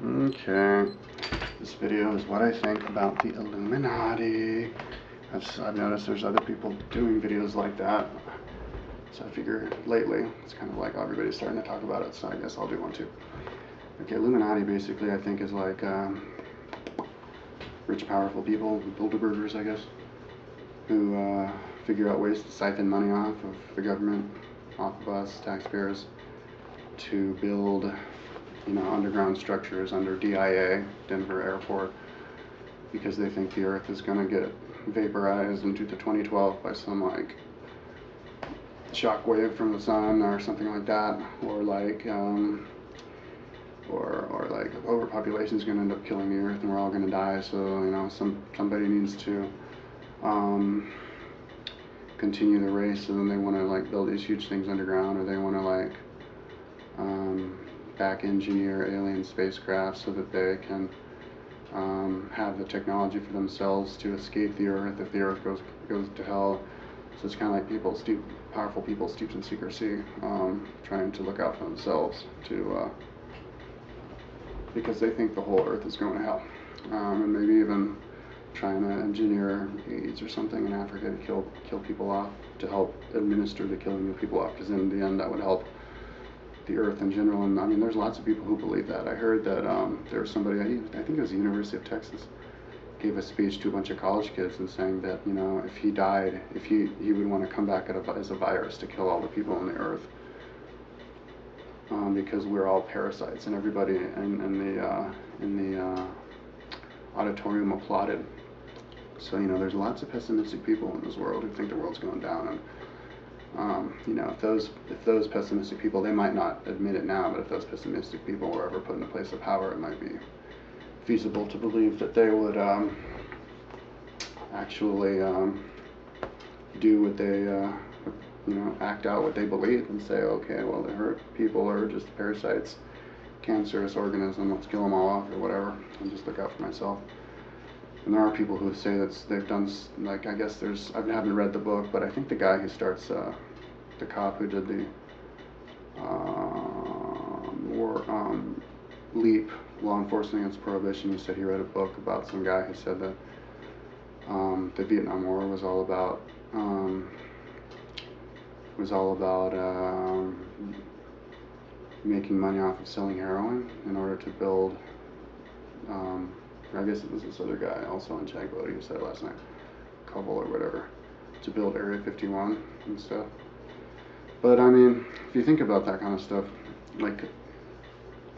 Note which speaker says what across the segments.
Speaker 1: Okay, this video is what I think about the Illuminati. I've noticed there's other people doing videos like that, so I figure lately it's kind of like everybody's starting to talk about it, so I guess I'll do one too. Okay, Illuminati basically I think is like rich, powerful people, Bilderbergers I guess, who figure out ways to siphon money off of the government, off of us, taxpayers, to build underground structures under DIA, Denver Airport, because they think the Earth is going to get vaporized into the 2012 by some like shock wave from the sun or something like that, or like overpopulation is going to end up killing the Earth and we're all going to die. So somebody needs to continue the race, and then they want to like build these huge things underground, or they want to like back engineer alien spacecraft so that they can have the technology for themselves to escape the Earth if the Earth goes to hell. So it's kind of like powerful people steeped in secrecy, trying to look out for themselves because they think the whole Earth is going to hell, and maybe even trying to engineer AIDS or something in Africa to kill people off, to help administer the killing of people off, because in the end that would help the Earth in general. And I mean, there's lots of people who believe that. I heard that there was somebody, I think it was the University of Texas, gave a speech to a bunch of college kids and saying that if he died, if he would want to come back as a virus to kill all the people on the Earth, because we're all parasites. And everybody in the auditorium applauded. So there's lots of pessimistic people in this world who think the world's going down, and if those pessimistic people, they might not admit it now, but if those pessimistic people were ever put in a place of power, it might be feasible to believe that they would actually do what they act out what they believe and say, okay, well, the hurt people are just parasites, cancerous organism, let's kill them all off or whatever, and just look out for myself. And there are people who say that they've done, like, I guess I haven't read the book, but I think the guy who starts, the cop who did the LEAP, Law Enforcement Against Prohibition, he said he read a book about some guy who said that the Vietnam War was all about making money off of selling heroin in order to build. I guess it was this other guy also on Chagboat who said last night, Koval or whatever, to build Area 51 and stuff. But I mean, if you think about that kind of stuff, like,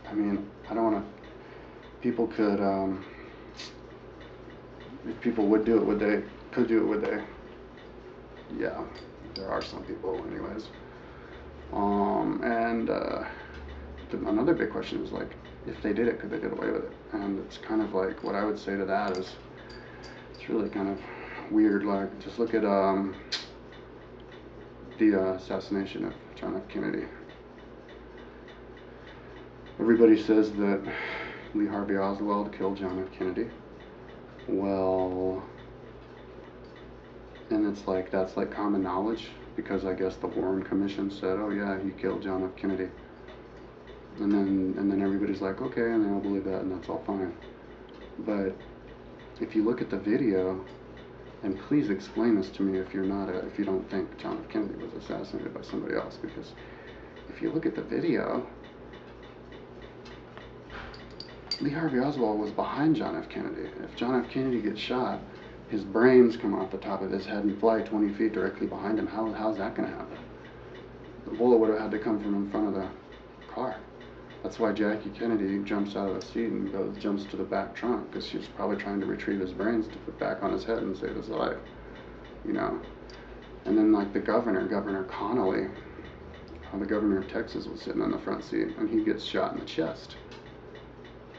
Speaker 1: I mean, I don't want to. People could, if people would do it, would they? Could do it, would they? Yeah, there are some people, anyways. Another big question is like, if they did it, could they get away with it? And it's kind of like, what I would say to that is, it's really kind of weird. Like, just look at the assassination of John F. Kennedy. Everybody says that Lee Harvey Oswald killed John F. Kennedy. Well, and it's like, that's like common knowledge, because I guess the Warren Commission said, oh yeah, he killed John F. Kennedy. And then everybody's like, okay, and they all believe that, and that's all fine. But if you look at the video, and please explain this to me if you don't think John F. Kennedy was assassinated by somebody else, because if you look at the video, Lee Harvey Oswald was behind John F. Kennedy. If John F. Kennedy gets shot, his brains come off the top of his head and fly 20 feet directly behind him. How's that going to happen? The bullet would have had to come from in front of the car. That's why Jackie Kennedy jumps out of the seat and jumps to the back trunk, because she's probably trying to retrieve his brains to put back on his head and save his life. And then like the Governor Connolly, the governor of Texas, was sitting on the front seat, and he gets shot in the chest.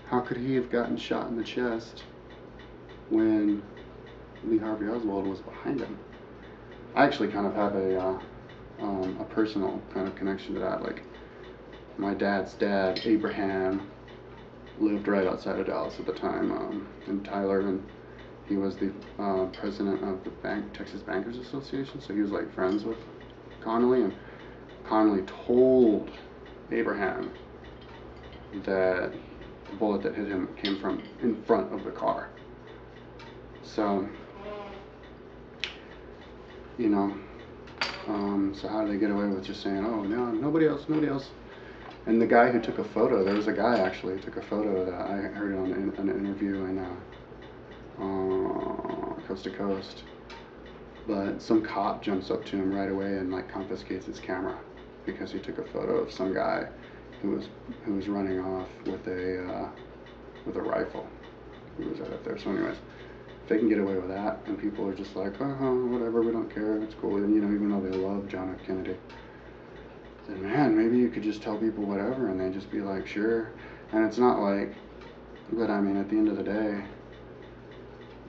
Speaker 1: How could he have gotten shot in the chest when Lee Harvey Oswald was behind him? I actually kind of have a personal kind of connection to that. Like, my dad's dad, Abraham, lived right outside of Dallas at the time, in Tyler, and he was the president of the Texas Bankers Association, so he was like friends with Connolly, and Connolly told Abraham that the bullet that hit him came from in front of the car. So, you know, so how do they get away with just saying, oh, no, nobody else, nobody else? And the guy who took a photo, there was a guy actually who took a photo that I heard on an interview in Coast to Coast. But some cop jumps up to him right away and like confiscates his camera because he took a photo of some guy who was running off with a rifle. He was right up there. So anyways, if they can get away with that, and people are just like, whatever, we don't care, it's cool, and even though they love John F. Kennedy, then man, maybe you could just tell people whatever, and they just be like, sure. And it's not like, but I mean, at the end of the day,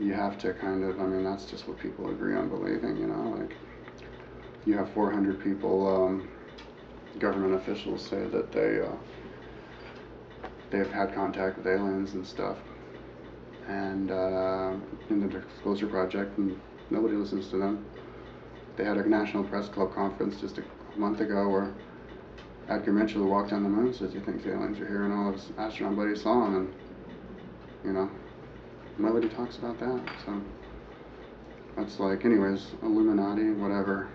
Speaker 1: you have to kind of, I mean, that's just what people agree on believing, like, you have 400 people, government officials say that they've had contact with aliens and stuff, and in the Disclosure Project, and nobody listens to them. They had a National Press Club conference just a month ago where Edgar Mitchell, who walked on the moon, says he thinks aliens are here, and all of his astronaut buddies saw him, and nobody talks about that. So that's like, anyways, Illuminati, whatever.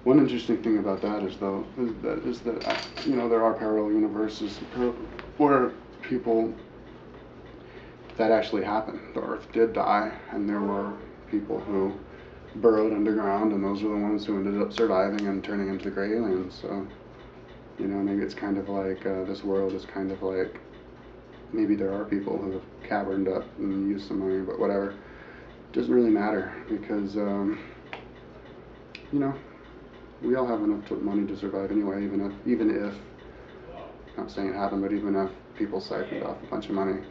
Speaker 1: One interesting thing about that is that there are parallel universes where people, that actually happened. The Earth did die, and there were people who burrowed underground, and those are the ones who ended up surviving and turning into the gray aliens. So, maybe it's kind of like this world is kind of like, maybe there are people who have caverned up and used some money, but whatever. It doesn't really matter because, we all have enough money to survive anyway, even if, not saying it happened, but even if people siphoned off a bunch of money,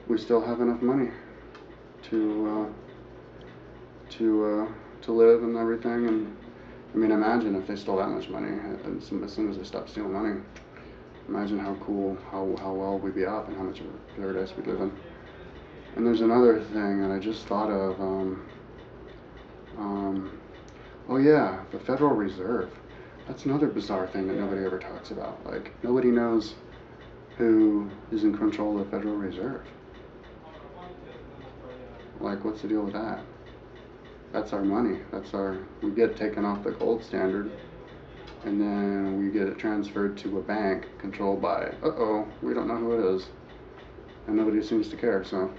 Speaker 1: we still have enough money to live and everything. And I mean, imagine if they stole that much money, and as soon as they stopped stealing money, imagine how cool, how well we'd be off, and how much of a paradise we'd live in. And there's another thing that I just thought of. Oh yeah, the Federal Reserve. That's another bizarre thing that nobody ever talks about. Like, nobody knows who is in control of the Federal Reserve. Like, what's the deal with that? That's our money. We get taken off the gold standard, and then we get it transferred to a bank controlled by, we don't know who it is, and nobody seems to care. So,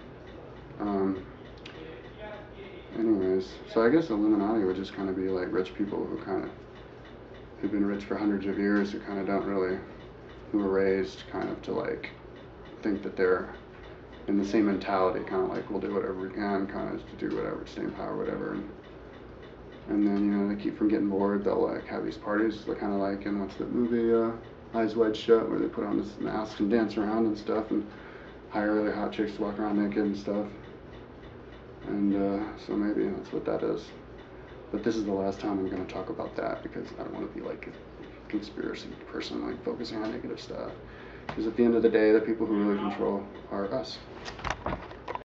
Speaker 1: anyways, so I guess Illuminati would just kind of be like rich people who've been rich for hundreds of years, who were raised kind of to like think that they're in the same mentality, kind of like, we'll do whatever we can, kind of to do whatever, stay in power, whatever. And then, they keep from getting bored. They'll like have these parties, kind of like in what's that movie, Eyes Wide Shut, where they put on this mask and dance around and stuff, and hire really hot chicks to walk around naked and stuff. And so maybe that's what that is. But this is the last time I'm going to talk about that, because I don't want to be like a conspiracy person, like focusing on negative stuff. Because at the end of the day, the people who really control are us.